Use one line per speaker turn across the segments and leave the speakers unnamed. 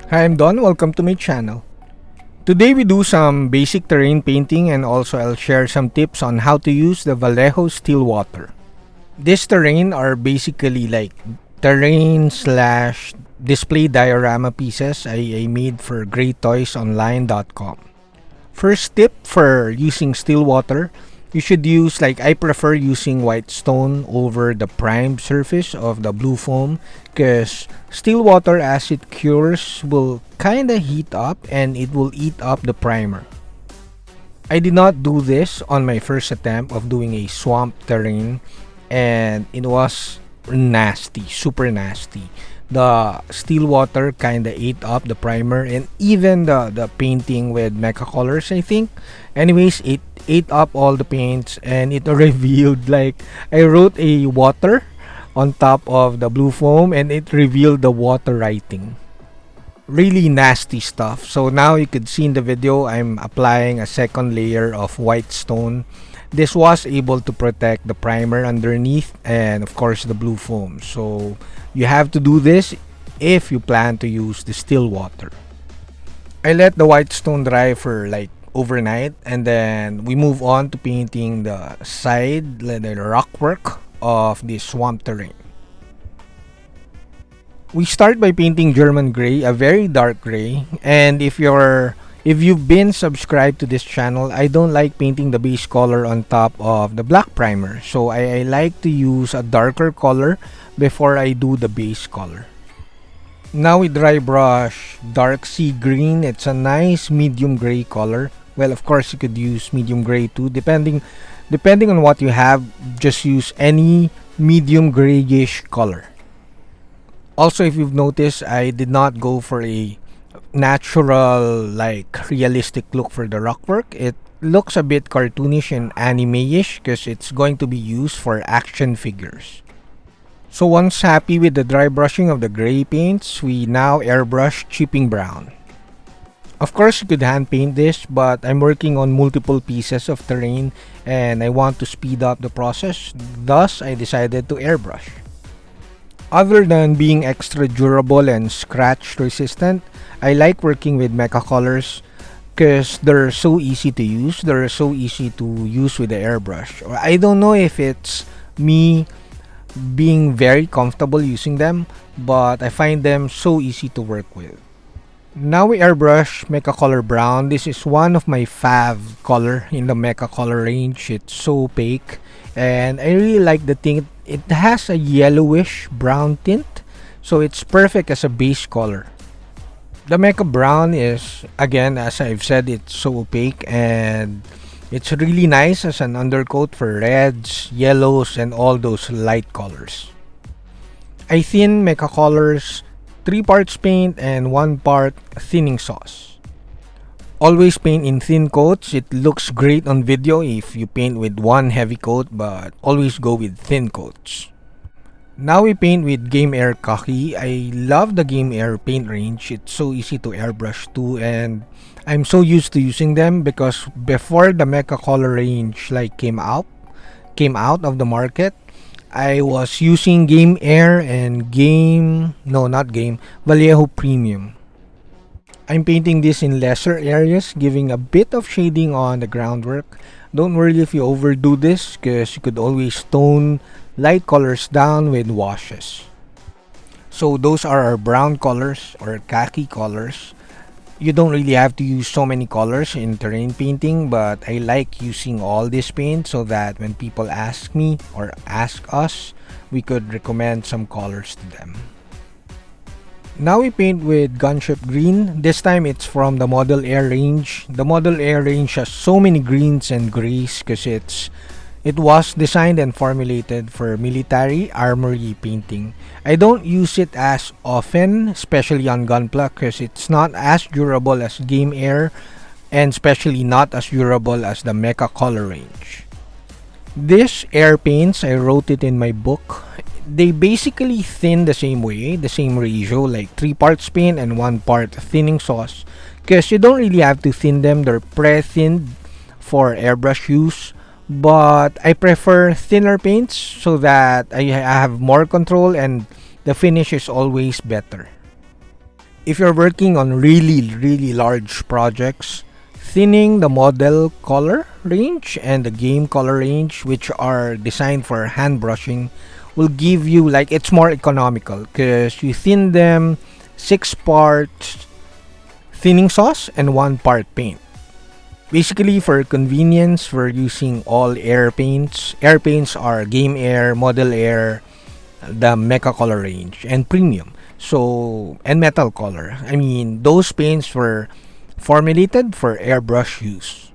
Hi, I'm Don. Welcome to my channel. Today we do some basic terrain painting and also I'll share some tips on how to use the Vallejo Still Water. This terrain are basically like terrain slash display diorama pieces I made for greattoysonline.com. First tip for using still water, you should use, like I prefer using white stone over the primed surface of the blue foam because still water as it cures will kinda heat up and it will eat up the primer. I did not do this on my first attempt of doing a swamp terrain and it was nasty, super nasty. The still water kinda ate up the primer and even the painting with mecha colors, I think. Anyways, it ate up all the paints and it revealed, like, I wrote a water on top of the blue foam and it revealed the water writing. Really nasty stuff. So now you could see in the video I'm applying a second layer of white stone. This was able to protect the primer underneath and of course the blue foam. So you have to do this if you plan to use the still water. I let the white stone dry for like overnight and then we move on to painting the side, the rock work of this swamp terrain. We start by painting German gray, a very dark gray, and if you've been subscribed to this channel, I don't like painting the base color on top of the black primer, so I like to use a darker color before I do the base color. Now we dry brush dark sea green. It's a nice medium gray color. Well, of course you could use medium gray too, depending on what you have. Just use any medium grayish color. Also, if you've noticed, I did not go for a natural, like, realistic look for the rock work. It looks a bit cartoonish and anime-ish because it's going to be used for action figures. So once happy with the dry brushing of the gray paints, we now airbrush chipping brown. Of course, you could hand paint this, but I'm working on multiple pieces of terrain and I want to speed up the process. Thus, I decided to airbrush. Other than being extra durable and scratch resistant, I like working with mecha colors because they're so easy to use. They're so easy to use with the airbrush. Or I don't know if it's me being very comfortable using them, but I find them so easy to work with. Now we airbrush mecha color brown. This is one of my fav color in the mecha color range. It's so opaque and I really like the thing. It has a yellowish brown tint, so it's perfect as a base color. The mecha brown is, again, as I've said, it's so opaque and it's really nice as an undercoat for reds, yellows, and all those light colors. I thin mecha colors 3 parts paint and 1 part thinning sauce. Always paint in thin coats. It looks great on video if you paint with one heavy coat, but always go with thin coats. Now we paint with Game Air Khaki. I love the Game Air paint range. It's so easy to airbrush too and I'm so used to using them because before the mecha color range came out of the market, I was using Game Air and Vallejo Premium. I'm painting this in lesser areas, giving a bit of shading on the groundwork. Don't worry if you overdo this because you could always tone light colors down with washes. So those are our brown colors or khaki colors. You don't really have to use so many colors in terrain painting, but I like using all this paint so that when people ask me or ask us, we could recommend some colors to them. Now we paint with Gunship Green. This time it's from the Model Air range. The Model Air range has so many greens and grays because it was designed and formulated for military armory painting. I don't use it as often, especially on Gunpla, because it's not as durable as Game Air and especially not as durable as the Mecha color range. This air paints, I wrote it in my book. They basically thin the same way, the same ratio, like 3 parts paint and 1 part thinning sauce. Because you don't really have to thin them, they're pre-thinned for airbrush use. But I prefer thinner paints so that I have more control and the finish is always better. If you're working on really large projects, thinning the model color range and the game color range, which are designed for hand brushing, will give you, like, it's more economical because you thin them 6 parts thinning sauce and 1 part paint. Basically, for convenience, we're using all air paints. Air paints are Game Air, Model Air, the Mecha Color range, and Premium. So, and Metal Color. I mean, those paints were formulated for airbrush use.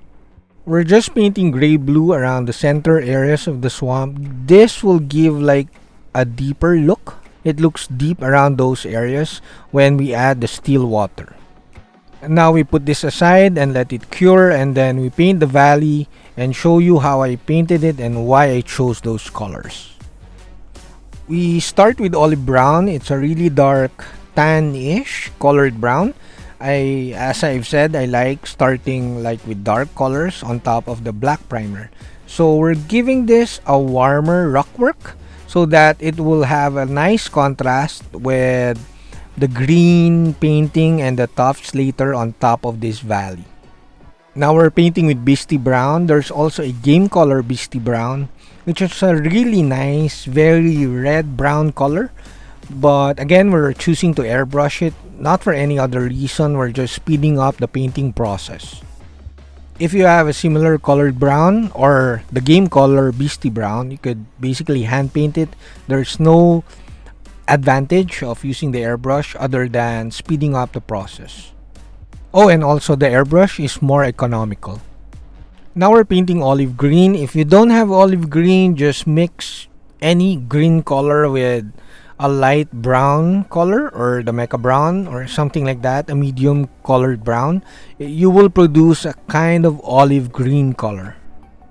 We're just painting gray blue around the center areas of the swamp. This will give like a deeper look. It looks deep around those areas when we add the still water. Now we put this aside and let it cure, and then we paint the valley and show you how I painted it and why I chose those colors. We start with olive brown. It's a really dark tan-ish colored brown. As I've said, I like starting like with dark colors on top of the black primer. So we're giving this a warmer rock work so that it will have a nice contrast with the green painting and the tufts later on top of this valley. Now we're painting with Beastie Brown. There's also a game color Beastie Brown, which is a really nice, very red-brown color. But again, we're choosing to airbrush it, not for any other reason. We're just speeding up the painting process. If you have a similar colored brown or the game color Beastie Brown, you could basically hand paint it. There's no advantage of using the airbrush other than speeding up the process. Oh, and also the airbrush is more economical. Now we're painting olive green. If you don't have olive green, just mix any green color with a light brown color or the mecha brown or something like that, a medium colored brown. You will produce a kind of olive green color.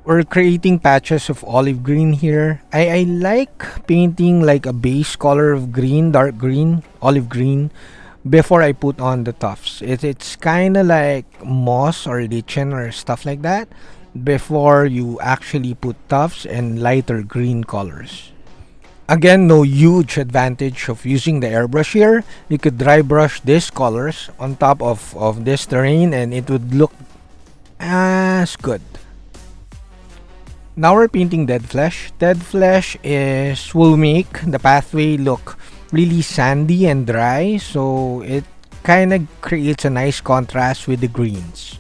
We're creating patches of olive green here. I like painting like a base color of green, dark green, olive green, before I put on the tufts. It's kind of like moss or lichen or stuff like that before you actually put tufts and lighter green colors. Again, no huge advantage of using the airbrush here. You could dry brush these colors on top of this terrain and it would look as good. Now we're painting dead flesh. Dead flesh will make the pathway look really sandy and dry, so it kind of creates a nice contrast with the greens.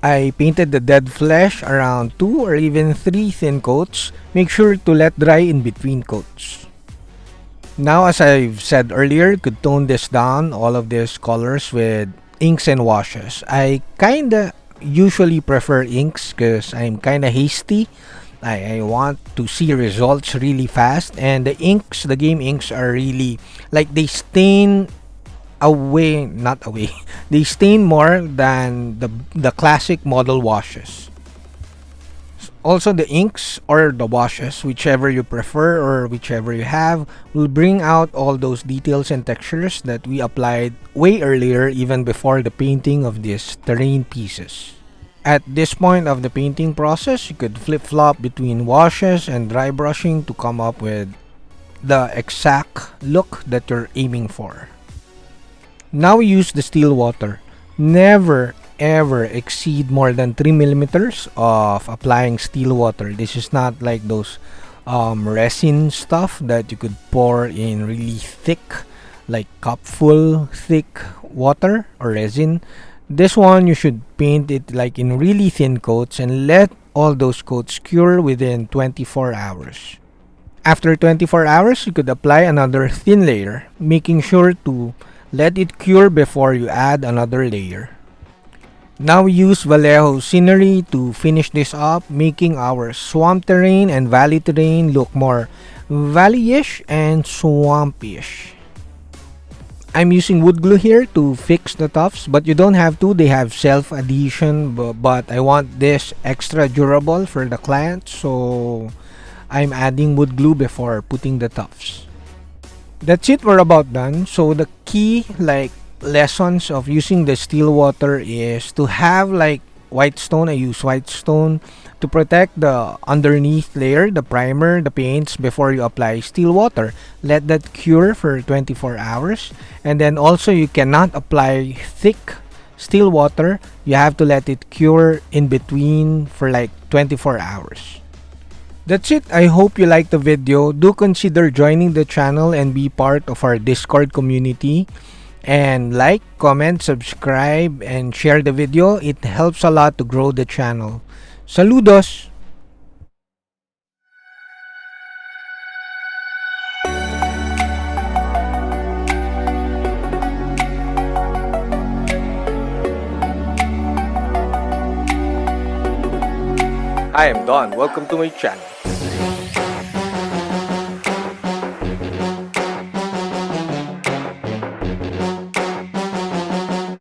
I painted the dead flesh around 2 or even 3 thin coats. Make sure to let dry in between coats. Now, as I've said earlier, you could tone this down, all of these colors, with inks and washes. I kinda usually prefer inks because I'm kinda hasty. I want to see results really fast, and the inks, the game inks, are really like they stain away, not away. They stain more than the classic model washes. Also, the inks or the washes, whichever you prefer or whichever you have, will bring out all those details and textures that we applied way earlier, even before the painting of these terrain pieces. At this point of the painting process, you could flip-flop between washes and dry brushing to come up with the exact look that you're aiming for. Now we use the still water. Never ever exceed more than 3 millimeters of applying still water. This is not like those resin stuff that you could pour in really thick, like cupful thick water or resin. This one, you should paint it like in really thin coats and let all those coats cure within 24 hours. After 24 hours, you could apply another thin layer, making sure to let it cure before you add another layer. Now we use Vallejo Scenery to finish this up, making our swamp terrain and valley terrain look more valley-ish and swamp-ish. I'm using wood glue here to fix the tufts, but you don't have to. They have self-adhesion, but I want this extra durable for the client, so I'm adding wood glue before putting the tufts. That's it, we're about done. So the key lessons of using the still water is to have white stone. I use white stone to protect the underneath layer, the primer, the paints before you apply still water. Let that cure for 24 hours. And then also you cannot apply thick still water. You have to let it cure in between for like 24 hours. That's it. I hope you liked the video. Do consider joining the channel and be part of our Discord community. And like, comment, subscribe, and share the video. It helps a lot to grow the channel. Saludos! Hi, I'm Don. Welcome to my channel.